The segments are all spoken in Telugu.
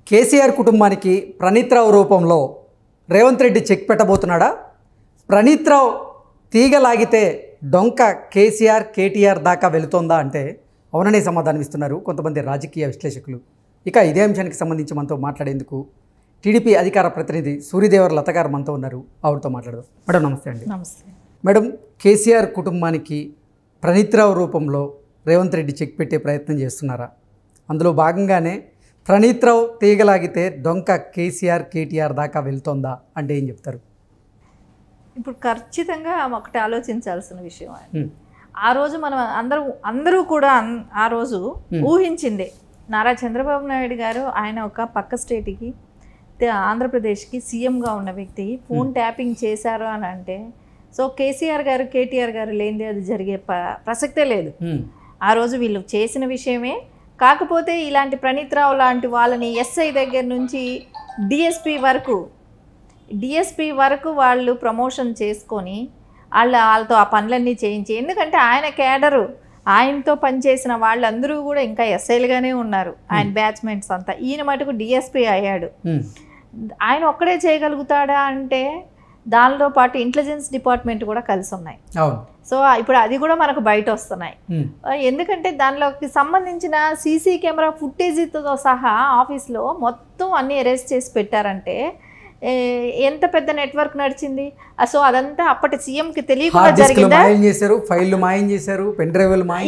కేసీఆర్ కుటుంబానికి ప్రణీత్రావు రూపంలో రేవంత్ రెడ్డి చెక్ పెట్టబోతున్నాడా? ప్రణీత్రావు తీగలాగితే డొంక కేసీఆర్ కేటీఆర్ దాకా వెళుతోందా అంటే అవుననే సమాధానం ఇస్తున్నారు కొంతమంది రాజకీయ విశ్లేషకులు. ఇక ఇదే అంశానికి సంబంధించి మనతో మాట్లాడేందుకు టీడీపీ అధికార ప్రతినిధి సూర్యదేవర్ లత గారు మనతో ఉన్నారు. ఆవిడతో మాట్లాడదాం. మేడం నమస్తే అండి. నమస్తే మేడం, కేసీఆర్ కుటుంబానికి ప్రణీత్రావు రూపంలో రేవంత్ రెడ్డి చెక్ పెట్టే ప్రయత్నం చేస్తున్నారా? అందులో భాగంగానే ప్రణీత్రావు తీగలాగితే డొంక కేసీఆర్ కేటీఆర్ దాకా వెళ్తోందా అంటే ఏం చెప్తారు? ఇప్పుడు ఖచ్చితంగా ఒకటి ఆలోచించాల్సిన విషయం. ఆ రోజు మనం అందరూ కూడా ఆ రోజు ఊహించింది నారా చంద్రబాబు నాయుడు గారు ఆయన ఒక పక్క స్టేట్కి ఆంధ్రప్రదేశ్కి సీఎంగా ఉన్న వ్యక్తి ఫోన్ ట్యాపింగ్ చేశారు అని అంటే సో కేసీఆర్ గారు కేటీఆర్ గారు లేనిదే అది జరిగే ప్రసక్తే లేదు. ఆ రోజు వీళ్ళు చేసిన విషయమే. కాకపోతే ఇలాంటి ప్రణీత్రావు లాంటి వాళ్ళని ఎస్ఐ దగ్గర నుంచి డిఎస్పీ వరకు వాళ్ళు ప్రమోషన్ చేసుకొని వాళ్ళతో ఆ పనులన్నీ చేయించి, ఎందుకంటే ఆయన కేడరు ఆయనతో పనిచేసిన వాళ్ళందరూ కూడా ఇంకా ఎస్ఐలుగానే ఉన్నారు. ఆయన బ్యాచ్మెంట్స్ అంతా. ఈయన మటుకు డిఎస్పీ అయ్యాడు. ఆయన ఒక్కడే చేయగలుగుతాడా అంటే దానితో పాటు ఇంటెలిజెన్స్ డిపార్ట్మెంట్ కూడా కలిసి ఉన్నాయి. సో ఇప్పుడు అది కూడా మనకు బయట వస్తున్నాయి. ఎందుకంటే దానిలోకి సంబంధించిన సీసీ కెమెరా ఫుటేజ్తో సహా ఆఫీస్లో మొత్తం అన్ని అరెస్ట్ చేసి పెట్టారంటే ఎంత పెద్ద నెట్వర్క్ నడిచింది. సో అదంతా అప్పటి సీఎంకి తెలియకుండా జరిగిందా?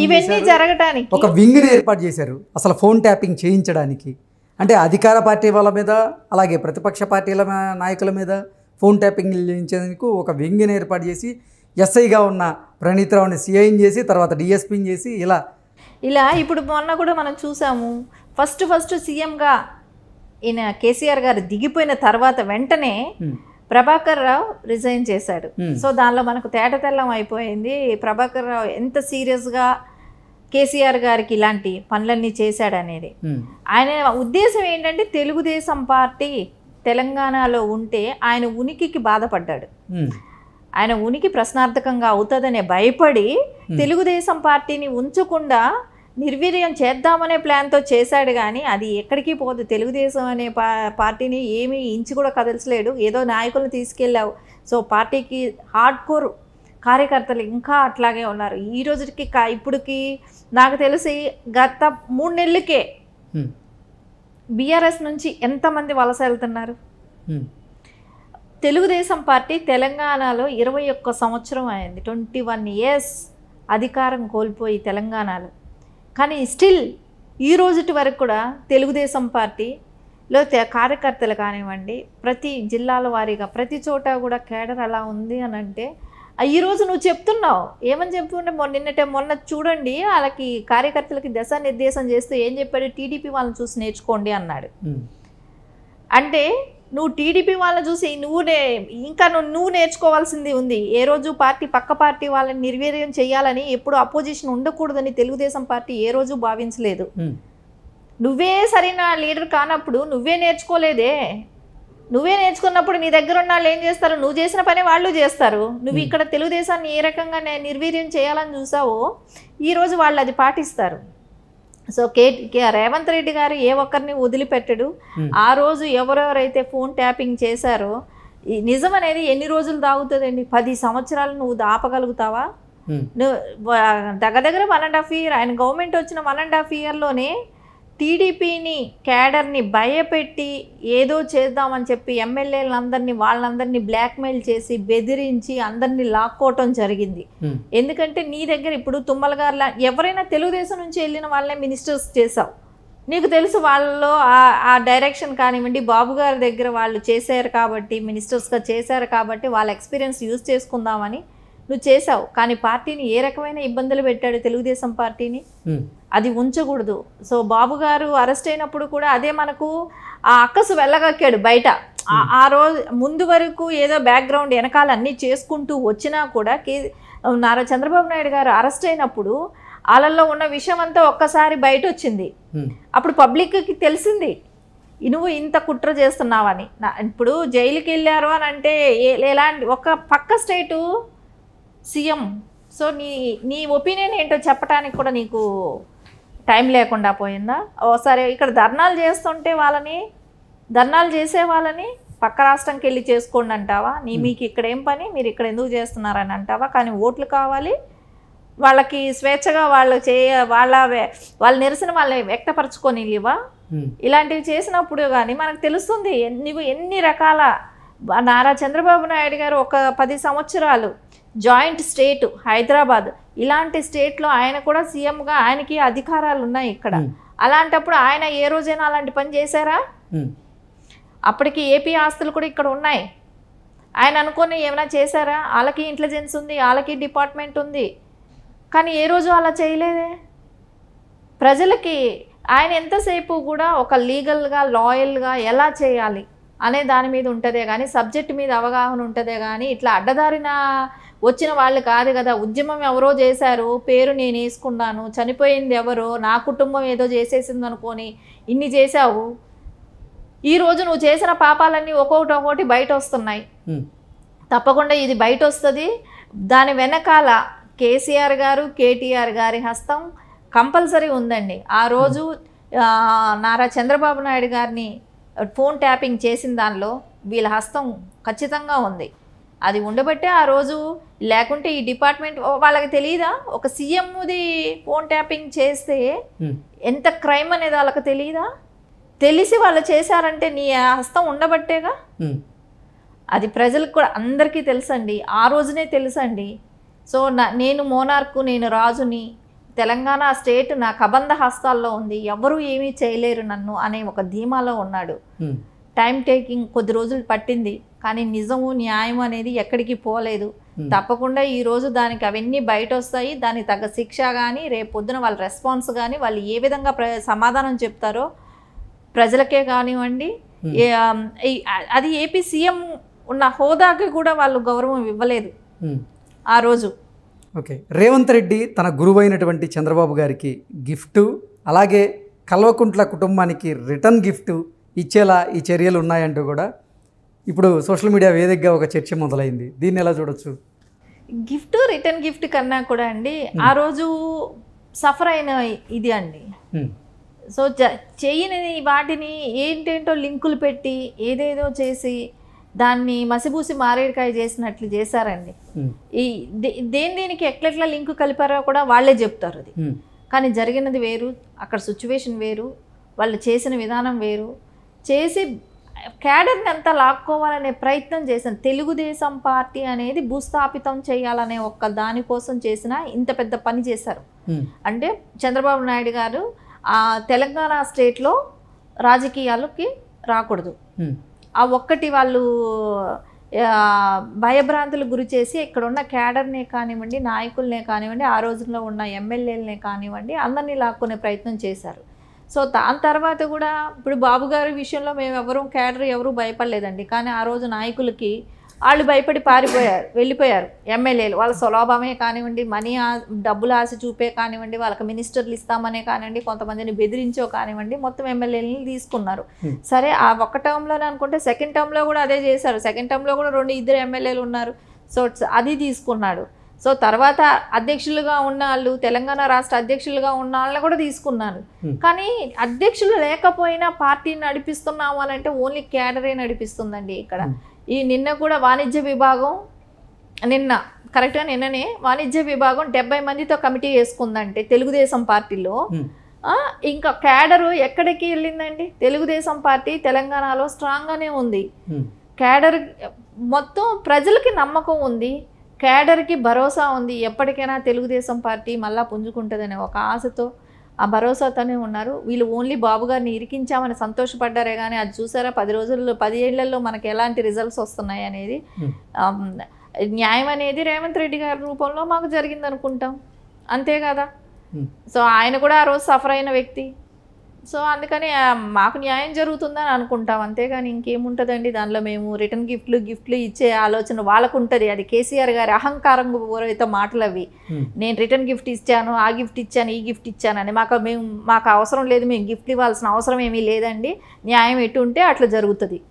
ఇవన్నీ జరగడానికి ఒక వింగ్ ఏర్పాటు చేశారు అసలు ఫోన్ ట్యాపింగ్ చేయించడానికి. అంటే అధికార పార్టీ వాళ్ళ మీద అలాగే ప్రతిపక్ష పార్టీల నాయకుల మీద ఫోన్ ట్యాపింగ్ చేయించేందుకు ఒక వింగ్ని ఏర్పాటు చేసి ఎస్ఐగా ఉన్న ప్రణీత్రావుని సిఐని చేసి తర్వాత డిఎస్పీని చేసి ఇలా ఇప్పుడు మొన్న కూడా మనం చూసాము. ఫస్ట్ సీఎంగా ఈయన కేసీఆర్ గారు దిగిపోయిన తర్వాత వెంటనే ప్రభాకర్ రావు రిజైన్ చేశాడు. సో దానిలో మనకు తేటతెల్లం అయిపోయింది ప్రభాకర్ రావు ఎంత సీరియస్గా కేసీఆర్ గారికి ఇలాంటి పనులన్నీ చేశాడనేది. ఆయన ఉద్దేశం ఏంటంటే తెలుగుదేశం పార్టీ తెలంగాణలో ఉంటే ఆయన ఉనికికి బాధపడ్డాడు. ఆయన ఉనికి ప్రశ్నార్థకంగా అవుతుందనే భయపడి తెలుగుదేశం పార్టీని ఉంచకుండా నిర్వీర్యం చేద్దామనే ప్లాన్తో చేశాడు. కానీ అది ఎక్కడికి పోదు. తెలుగుదేశం అనే పార్టీని ఏమీ ఇంచి కూడా కదల్చలేడు. ఏదో నాయకులను తీసుకెళ్ళావు. సో పార్టీకి హార్డ్ కోర్ కార్యకర్తలు ఇంకా అట్లాగే ఉన్నారు. ఈ రోజుకి ఇప్పటికి నాకు తెలిసి గత 3 నెలలకే బీఆర్ఎస్ నుంచి ఎంతమంది వలస వెళ్తున్నారు. తెలుగుదేశం పార్టీ తెలంగాణలో 21 సంవత్సరం అయింది. 21 years అధికారం కోల్పోయి తెలంగాణలో. కానీ స్టిల్ ఈ రోజుటి వరకు కూడా తెలుగుదేశం పార్టీలో కార్యకర్తలు కానివ్వండి, ప్రతి జిల్లాల వారీగా ప్రతి చోట కూడా కేడర్ అలా ఉంది అని అంటే ఈరోజు నువ్వు చెప్తున్నావు. ఏమని చెప్తుంటే మొన్న చూడండి వాళ్ళకి కార్యకర్తలకి దిశానిర్దేశం చేస్తూ ఏం చెప్పాడు, టీడీపీ వాళ్ళని చూసి నేర్చుకోండి అన్నాడు. అంటే నువ్వు టీడీపీ వాళ్ళని చూసి నువ్వు నేర్చుకోవాల్సింది ఉంది. ఏ రోజు పక్క పార్టీ వాళ్ళని నిర్వీర్యం చేయాలని, ఎప్పుడు అపోజిషన్ ఉండకూడదని తెలుగుదేశం పార్టీ ఏ రోజు భావించలేదు. నువ్వే సరైన లీడర్ కానప్పుడు నువ్వే నేర్చుకోలేదే. నువ్వే నేర్చుకున్నప్పుడు నీ దగ్గర ఉన్న వాళ్ళు ఏం చేస్తారు? నువ్వు చేసిన పని వాళ్ళు చేస్తారు. నువ్వు ఇక్కడ తెలుగుదేశాన్ని ఏ రకంగా నిర్వీర్యం చేయాలని చూసావో ఈరోజు వాళ్ళు అది పాటిస్తారు. సో రేవంత్ రెడ్డి గారు ఏ ఒక్కరిని వదిలిపెట్టడు. ఆ రోజు ఎవరెవరైతే ఫోన్ ట్యాపింగ్ చేశారో నిజం అనేది ఎన్ని రోజులు దాగుతుందండి? 10 సంవత్సరాలు నువ్వు ఆపగలుగుతావా? నువ్వు దగ్గర 1.5 year ఆయన గవర్నమెంట్ వచ్చిన 1.5 yearలోనే టీడీపీని క్యాడర్ని భయపెట్టి ఏదో చేద్దామని చెప్పి ఎమ్మెల్యేలందరినీ వాళ్ళందరినీ బ్లాక్మెయిల్ చేసి బెదిరించి అందరినీ లాక్కోవటం జరిగింది. ఎందుకంటే నీ దగ్గర ఇప్పుడు తుమ్మల గారు ఎవరైనా తెలుగుదేశం నుంచి వెళ్ళిన వాళ్ళనే మినిస్టర్స్ చేసావు. నీకు తెలుసు వాళ్ళలో ఆ డైరెక్షన్ కానివ్వండి, బాబు గారి దగ్గర వాళ్ళు చేశారు కాబట్టి మినిస్టర్స్గా చేశారు కాబట్టి వాళ్ళ ఎక్స్పీరియన్స్ యూజ్ చేసుకుందామని నువ్వు చేసావు. కానీ పార్టీని ఏ రకమైన ఇబ్బందులు పెట్టాడు తెలుగుదేశం పార్టీని? అది ఉంచకూడదు. సో బాబు గారు అరెస్ట్ అయినప్పుడు కూడా అదే మనకు ఆ అక్కసు వెళ్ళగక్కాడు బయట. ఆ రోజు ముందు వరకు ఏదో బ్యాక్గ్రౌండ్ వెనకాల అన్నీ చేసుకుంటూ వచ్చినా కూడా నారా చంద్రబాబు నాయుడు గారు అరెస్ట్ అయినప్పుడు వాళ్ళల్లో ఉన్న విషయం అంతా ఒక్కసారి బయట వచ్చింది. అప్పుడు పబ్లిక్కి తెలిసింది నువ్వు ఇంత కుట్ర చేస్తున్నావని. ఇప్పుడు జైలుకి వెళ్ళారు అని అంటే ఎలాంటి ఒక పక్క స్టేటు సీఎం. సో నీ ఒపీనియన్ ఏంటో చెప్పడానికి కూడా నీకు టైం లేకుండా పోయిందా? ఓసారి ఇక్కడ ధర్నాలు చేస్తుంటే వాళ్ళని ధర్నాలు చేసే వాళ్ళని పక్క రాష్ట్రంకి వెళ్ళి చేసుకోండి అంటావా? మీకు ఇక్కడ ఏం పని, మీరు ఇక్కడ ఎందుకు చేస్తున్నారని అంటావా? కానీ ఓట్లు కావాలి వాళ్ళకి, స్వేచ్ఛగా వాళ్ళు వాళ్ళ నిరసన వాళ్ళని వ్యక్తపరచుకొని ఇవ్వా? ఇలాంటివి చేసినప్పుడు కానీ మనకు తెలుస్తుంది నువ్వు ఎన్ని రకాల. నారా చంద్రబాబు నాయుడు గారు ఒక 10 సంవత్సరాలు జాయింట్ స్టేట్ హైదరాబాద్, ఇలాంటి స్టేట్లో ఆయన కూడా సీఎంగా ఆయనకి అధికారాలు ఉన్నాయి ఇక్కడ. అలాంటప్పుడు ఆయన ఏ రోజైనా అలాంటి పని చేశారా? అప్పటికి ఏపీ ఆస్తులు కూడా ఇక్కడ ఉన్నాయి. ఆయన అనుకొని ఏమైనా చేశారా? వాళ్ళకి ఇంటెలిజెన్స్ ఉంది, వాళ్ళకి డిపార్ట్మెంట్ ఉంది, కానీ ఏ రోజు అలా చేయలేదే. ప్రజలకి ఆయన ఎంతసేపు కూడా ఒక లీగల్గా లాయల్గా ఎలా చేయాలి అనే దాని మీద ఉంటుందే కానీ, సబ్జెక్ట్ మీద అవగాహన ఉంటుందే కానీ, ఇట్లా అడ్డదారిన వచ్చిన వాళ్ళు కాదు కదా. ఉద్యమం ఎవరో చేశారు, పేరు నేను వేసుకున్నాను, చనిపోయింది ఎవరో, నా కుటుంబం ఏదో చేసేసింది అనుకొని ఇన్ని చేశావు. ఈరోజు నువ్వు చేసిన పాపాలన్నీ ఒక్కొక్కటి బయట వస్తున్నాయి. తప్పకుండా ఇది బయట వస్తుంది. దాని వెనకాల కేసీఆర్ గారు, కేటీఆర్ గారి హస్తం కంపల్సరీ ఉందండి. ఆ రోజు నారా చంద్రబాబు నాయుడు గారిని ఫోన్ ట్యాపింగ్ చేసిన దానిలో వీళ్ళ హస్తం ఖచ్చితంగా ఉంది. అది ఉండబట్టే ఆ రోజు, లేకుంటే ఈ డిపార్ట్మెంట్ వాళ్ళకి తెలియదా? ఒక సీఎంది ఫోన్ ట్యాపింగ్ చేస్తే ఎంత క్రైమ్ అనేది వాళ్ళకి తెలియదా? తెలిసి వాళ్ళు చేశారంటే నీ హస్తం ఉండబట్టేగా. అది ప్రజలకు కూడా అందరికీ తెలుసండి, ఆ రోజునే తెలుసండి. సో నేను మోనార్కు, నేను రాజుని, తెలంగాణ స్టేట్ నా కబంధ హస్తాల్లో ఉంది, ఎవరు ఏమీ చేయలేరు నన్ను అనే ఒక ధీమాలో ఉన్నాడు. టైం టేకింగ్ కొద్ది రోజులు పట్టింది, కానీ నిజము న్యాయం అనేది ఎక్కడికి పోలేదు. తప్పకుండా ఈరోజు దానికి అవన్నీ బయట వస్తాయి. దానికి తగ్గ శిక్ష కానీ, రేపు పొద్దున వాళ్ళ రెస్పాన్స్ కానీ, వాళ్ళు ఏ విధంగా సమాధానం చెప్తారో ప్రజలకే కానివ్వండి, అది ఏపీ సీఎం ఉన్న హోదాకి కూడా వాళ్ళు గౌరవం ఇవ్వలేదు ఆ రోజు. ఓకే, రేవంత్ రెడ్డి తన గురువైనటువంటి చంద్రబాబు గారికి గిఫ్ట్, అలాగే కల్వకుంట్ల కుటుంబానికి రిటర్న్ గిఫ్ట్ ఇచ్చేలా ఈ చర్యలు ఉన్నాయంటూ కూడా ఇప్పుడు సోషల్ మీడియా వేదికగా ఒక చర్చ మొదలైంది. దీన్ని ఎలా చూడొచ్చు? గిఫ్ట్, రిటర్న్ గిఫ్ట్ కన్నా కూడా అండి, ఆ రోజు సఫర్ అయిన ఇది అండి. సో చేయని వాటిని ఏంటేంటో లింకులు పెట్టి ఏదేదో చేసి దాన్ని మసిబూసి మారేడుకాయ చేసినట్లు చేశారండి. ఈ దేనికి ఎట్లెట్లా లింకు కలిపారో కూడా వాళ్ళే చెప్తారు. అది కానీ జరిగినది వేరు, అక్కడ సిచ్యువేషన్ వేరు, వాళ్ళు చేసిన విధానం వేరు. చేసి క్యాడర్ని అంతా లాక్కోవాలనే ప్రయత్నం చేశాను. తెలుగుదేశం పార్టీ అనేది భూస్థాపితం చేయాలనే ఒక్క దానికోసం చేసిన ఇంత పెద్ద పని చేశారు. అంటే చంద్రబాబు నాయుడు గారు తెలంగాణ స్టేట్లో రాజకీయాలకి రాకూడదు, ఆ ఒక్కటి వాళ్ళు భయభ్రాంతులకు గురి చేసి ఇక్కడ ఉన్న క్యాడర్నే కానివ్వండి, నాయకులనే కానివ్వండి, ఆ రోజుల్లో ఉన్న ఎమ్మెల్యేలనే కానివ్వండి, అందరినీ లాక్కునే ప్రయత్నం చేశారు. సో దాని తర్వాత కూడా ఇప్పుడు బాబు గారి విషయంలో మేము ఎవరూ క్యాడర్ ఎవరూ భయపడలేదండి. కానీ ఆ రోజు నాయకులకి వాళ్ళు భయపడి వెళ్ళిపోయారు. ఎమ్మెల్యేలు వాళ్ళ స్వలాభమే కానివ్వండి, డబ్బులు ఆశ చూపే కానివ్వండి, వాళ్ళకి మినిస్టర్లు ఇస్తామనే కానివ్వండి, కొంతమందిని బెదిరించో కానివ్వండి, మొత్తం ఎమ్మెల్యేలని తీసుకున్నారు. సరే, ఆ ఒక్క టర్మ్లోనే అనుకుంటే సెకండ్ టర్మ్లో కూడా అదే చేశారు. సెకండ్ టర్మ్లో కూడా 2-2 ఎమ్మెల్యేలు ఉన్నారు. సో అది తీసుకున్నాడు. సో తర్వాత అధ్యక్షులుగా ఉన్న వాళ్ళు, తెలంగాణ రాష్ట్ర అధ్యక్షులుగా ఉన్న వాళ్ళని కూడా తీసుకున్నాను. కానీ అధ్యక్షులు లేకపోయినా పార్టీని నడిపిస్తున్నాము అని అంటే ఓన్లీ క్యాడరే నడిపిస్తుందండి ఇక్కడ. ఈ నిన్న కూడా వాణిజ్య విభాగం, నిన్ననే వాణిజ్య విభాగం 70 మందితో కమిటీ వేసుకుందంటే తెలుగుదేశం పార్టీలో. ఇంకా క్యాడరు ఎక్కడికి వెళ్ళిందండి? తెలుగుదేశం పార్టీ తెలంగాణలో స్ట్రాంగ్గానే ఉంది. క్యాడర్ మొత్తం ప్రజలకి నమ్మకం ఉంది, క్యాడర్కి భరోసా ఉంది. ఎప్పటికైనా తెలుగుదేశం పార్టీ మళ్ళా పుంజుకుంటుందనే ఒక ఆశతో, ఆ భరోసాతోనే ఉన్నారు. వీళ్ళు ఓన్లీ బాబు గారిని ఇరికించామని సంతోషపడ్డారే కానీ అది చూసారా 10 ఏళ్లలో మనకి ఎలాంటి రిజల్ట్స్ వస్తున్నాయి అనేది. న్యాయం అనేది రేవంత్ రెడ్డి గారి రూపంలో మాకు జరిగింది అనుకుంటాం, అంతే కదా. సో ఆయన కూడా ఆ రోజు సఫర్ అయిన వ్యక్తి. సో అందుకని మాకు న్యాయం జరుగుతుందని అనుకుంటాం, అంతేగాని ఇంకేముంటుందండి దానిలో. మేము రిటర్న్ గిఫ్ట్లు ఇచ్చే ఆలోచన వాళ్ళకు ఉంటుంది. అది కేసీఆర్ గారి అహంకారం పూరిత మాటలు అవి. నేను రిటర్న్ గిఫ్ట్ ఇచ్చాను, ఆ గిఫ్ట్ ఇచ్చాను, ఈ గిఫ్ట్ ఇచ్చాను అని. మాకు అవసరం లేదు, మేము గిఫ్ట్ ఇవ్వాల్సిన అవసరం ఏమీ లేదండి. న్యాయం ఎటు ఉంటే అట్లా జరుగుతుంది.